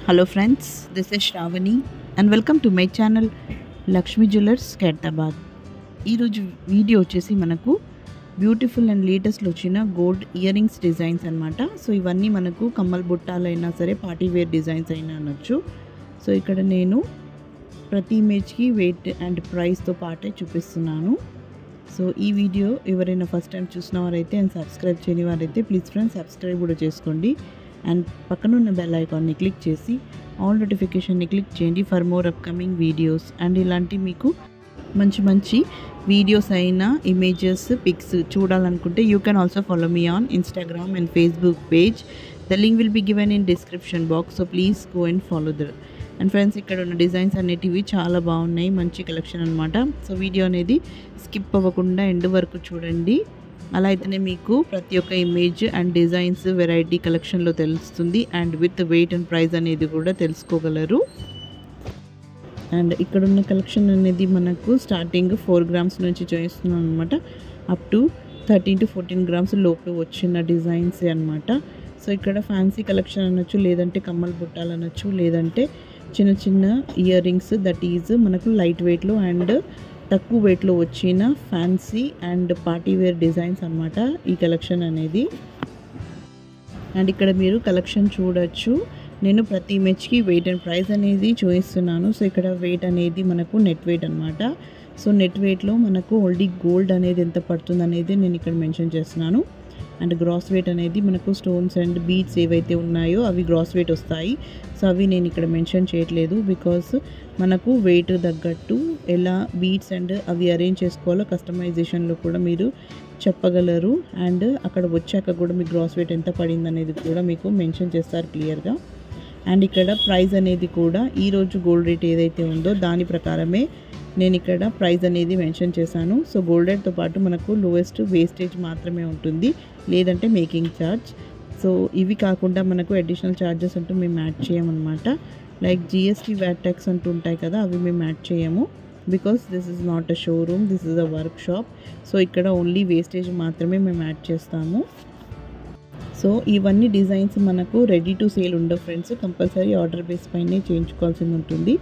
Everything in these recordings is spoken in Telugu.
Hello friends, this is Shravani and welcome to my channel Lakshmi Jewellers Khairatabad. ఈ రోజు వీడియో వచ్చేసి మనకు బ్యూటిఫుల్ అండ్ లేటెస్ట్ లో వచ్చిన గోల్డ్ ఇయర్ రింగ్స్ డిజైన్స్ అన్నమాట. సో ఇవన్నీ మనకు కమ్మల్ బుట్టాలైనా సరే పార్టీ వేర్ డిజైన్స్ అయినా అనొచ్చు. సో ఇక్కడ నేను ప్రతి ఇమేజ్ కి వెయిట్ అండ్ ప్రైస్ తో పాటే చూపిస్తున్నాను. సో ఈ వీడియో ఎవరైనా ఫస్ట్ టైం చూసినవారైతే అండ్ సబ్స్క్రైబ్ చేయని వారైతే ప్లీజ్ ఫ్రెండ్స్ సబ్స్క్రైబ్ కూడా చేసుకోండి. అండ్ పక్కన ఉన్న బెల్ ఐకాన్ని క్లిక్ చేసి ఆల్ నోటిఫికేషన్ని క్లిక్ చేయండి for more upcoming videos. And ఇలాంటి మీకు మంచి మంచి వీడియోస్ అయినా ఇమేజెస్ పిక్స్ చూడాలనుకుంటే you can also follow me on Instagram and Facebook page. The link will be given in description box, so please go and follow there. And friends ఇక్కడ ఉన్న డిజైన్స్ అనేటివి చాలా బాగున్నాయి, మంచి కలెక్షన్ అనమాట. సో వీడియో అనేది స్కిప్ అవ్వకుండా ఎండ్ వరకు చూడండి. అలా అయితేనే మీకు ప్రతి ఒక్క ఇమేజ్ అండ్ డిజైన్స్ వెరైటీ కలెక్షన్లో తెలుస్తుంది and with wait and price అనేది కూడా తెలుసుకోగలరు. అండ్ ఇక్కడ ఉన్న కలెక్షన్ అనేది మనకు స్టార్టింగ్ 4 గ్రామ్స్ నుంచి చేస్తున్నాం అనమాట, అప్ టు 13 to 14 గ్రామ్స్ లోపు వచ్చిన డిజైన్స్ అనమాట. సో ఇక్కడ ఫ్యాన్సీ కలెక్షన్ అనొచ్చు, లేదంటే కమ్మల్ బుట్టాలు అనొచ్చు, లేదంటే చిన్న చిన్న ఇయర్ రింగ్స్ దట్ ఈజ్ మనకు లైట్ వెయిట్లో అండ్ తక్కువ వెయిట్లో వచ్చిన fancy and party wear designs అనమాట ఈ కలెక్షన్ అనేది. అండ్ ఇక్కడ మీరు కలెక్షన్ చూడొచ్చు, నేను ప్రతి ఇమేజ్కి వెయిట్ అండ్ ప్రైస్ అనేది చూపిస్తున్నాను. సో ఇక్కడ వెయిట్ అనేది మనకు నెట్ వెయిట్ అనమాట. సో నెట్ వెయిట్లో మనకు ఓన్లీ గోల్డ్ అనేది ఎంత పడుతుంది అనేది నేను ఇక్కడ మెన్షన్ చేస్తున్నాను. అండ్ గ్రాస్ వెయిట్ అనేది మనకు స్టోన్స్ అండ్ బీడ్స్ ఏవైతే ఉన్నాయో అవి గ్రాస్ వెయిట్ వస్తాయి. సో అవి నేను ఇక్కడ మెన్షన్ చేయట్లేదు బికాస్ మనకు వెయిట్ తగ్గట్టు ఎలా బీడ్స్ అండ్ అవి అరేంజ్ చేసుకోవాలో కస్టమైజేషన్లో కూడా మీరు చెప్పగలరు. అండ్ అక్కడ వచ్చాక కూడా మీ గ్రాస్ వెయిట్ ఎంత పడింది అనేది కూడా మీకు మెన్షన్ చేస్తారు క్లియర్గా. అండ్ ఇక్కడ ప్రైస్ అనేది కూడా ఈరోజు గోల్డ్ రేట్ ఏదైతే ఉందో దాని ప్రకారమే నేను ఇక్కడ ప్రైస్ అనేది మెన్షన్ చేశాను. సో గోల్డ్ రేట్తో పాటు మనకు లోయెస్ట్ వేస్టేజ్ మాత్రమే ఉంటుంది, లేదంటే మేకింగ్ ఛార్జ్. సో ఇవి కాకుండా మనకు అడిషనల్ ఛార్జెస్ అంటూ మేము యాడ్ చేయమన్నమాట. లైక్ జిఎస్టీ వ్యాట్ ట్యాక్స్ అంటూ ఉంటాయి కదా, అవి మేము యాడ్ చేయము because this is not a showroom, this is a workshop. So ఇక్కడ ఓన్లీ వేస్టేజ్ మాత్రమే మేము యాడ్ చేస్తాము. సో ఇవన్నీ డిజైన్స్ మనకు రెడీ టు సేల్ ఉండవు ఫ్రెండ్స్, కంపల్సరీ ఆర్డర్ బేస్ పైనే చేయించుకోవాల్సింది ఉంటుంది.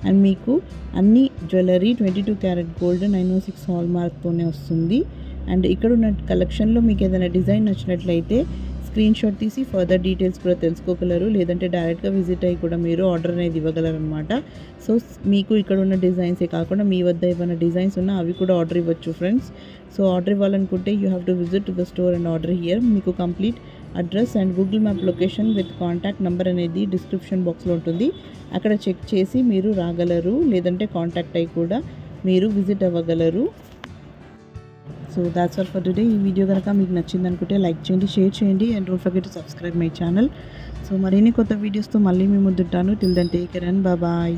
అండ్ మీకు అన్ని జ్యువెలరీ 22 క్యారెట్ గోల్డ్ 906 హాల్ మార్క్తోనే వస్తుంది. అండ్ ఇక్కడ ఉన్న కలెక్షన్లో మీకు ఏదైనా డిజైన్ నచ్చినట్లయితే స్క్రీన్ షాట్ తీసి ఫర్దర్ డీటెయిల్స్ కూడా తెలుసుకోగలరు, లేదంటే డైరెక్ట్గా విజిట్ అయ్యి కూడా మీరు ఆర్డర్ అనేది ఇవ్వగలరు అనమాట. సో మీకు ఇక్కడ ఉన్న డిజైన్సే కాకుండా మీ వద్ద ఏమైనా డిజైన్స్ ఉన్నా అవి కూడా ఆర్డర్ ఇవ్వచ్చు ఫ్రెండ్స్. సో ఆర్డర్ ఇవ్వాలనుకుంటే you have to visit to the store and order here. మీకు complete address and Google map location with contact number అనేది డిస్క్రిప్షన్ బాక్స్లో ఉంటుంది, అక్కడ చెక్ చేసి మీరు రాగలరు, లేదంటే కాంటాక్ట్ అయ్యి కూడా మీరు విజిట్ అవ్వగలరు. So that's all for today. ఈ వీడియో కనుక మీకు నచ్చింది అనుకుంటే లైక్ చేయండి, షేర్ చేయండి and don't forget to subscribe my channel. So మరిన్ని కొత్త వీడియోస్తో మళ్ళీ మీ ముందుంటాను. Till then take care and bye.